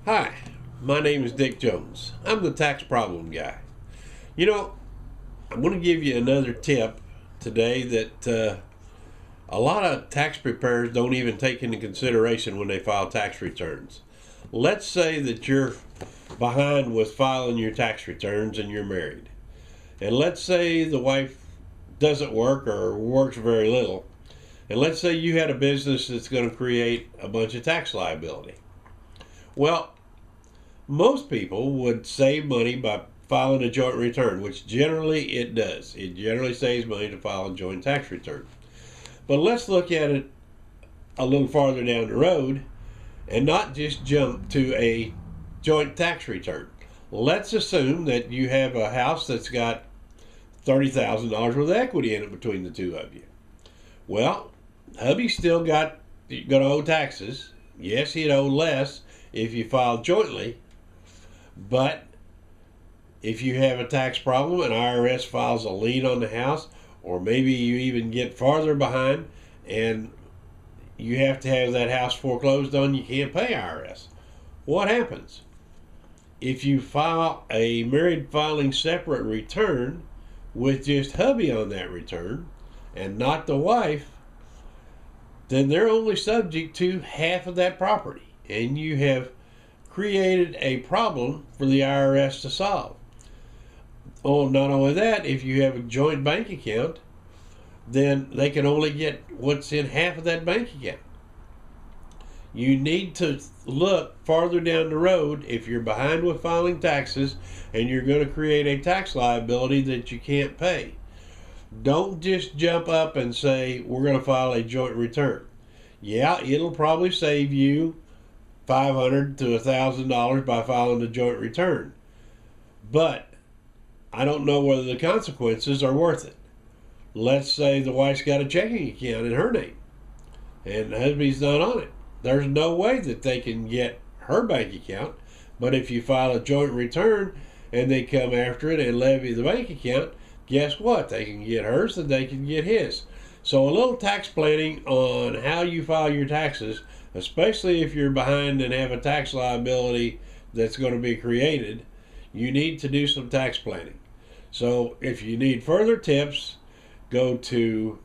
Hi, my name is Dick Jones. I'm the tax problem guy. You know, I'm going to give you another tip today that a lot of tax preparers don't even take into consideration when they file tax returns. Let's say that you're behind with filing your tax returns and you're married. And let's say the wife doesn't work or works very little. And let's say you had a business that's going to create a bunch of tax liability. Well, most people would save money by filing a joint return, which generally it does. It generally saves money to file a joint tax return. But let's look at it a little farther down the road and not just jump to a joint tax return. Let's assume that you have a house that's got $30,000 worth of equity in it between the two of you. Well, hubby still going to owe taxes. Yes, he'd owe less if you filed jointly. But if you have a tax problem and IRS files a lien on the house, or maybe you even get farther behind and you have to have that house foreclosed on, you can't pay IRS. What happens? If you file a married filing separate return with just hubby on that return and not the wife, then they're only subject to half of that property, and you have created a problem for the IRS to solve. Oh, not only that, if you have a joint bank account, then they can only get what's in half of that bank account. You need to look farther down the road if you're behind with filing taxes and you're going to create a tax liability that you can't pay. Don't just jump up and say, we're going to file a joint return. Yeah, it'll probably save you $500 to $1,000 by filing a joint return. But I don't know whether the consequences are worth it. Let's say the wife's got a checking account in her name and the husband's not on it. There's no way that they can get her bank account. But if you file a joint return and they come after it and levy the bank account, guess what? They can get hers and they can get his. So a little tax planning on how you file your taxes, especially if you're behind and have a tax liability that's going to be created, you need to do some tax planning. So if you need further tips, go to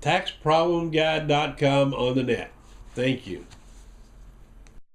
taxproblemguide.com on the net. Thank you.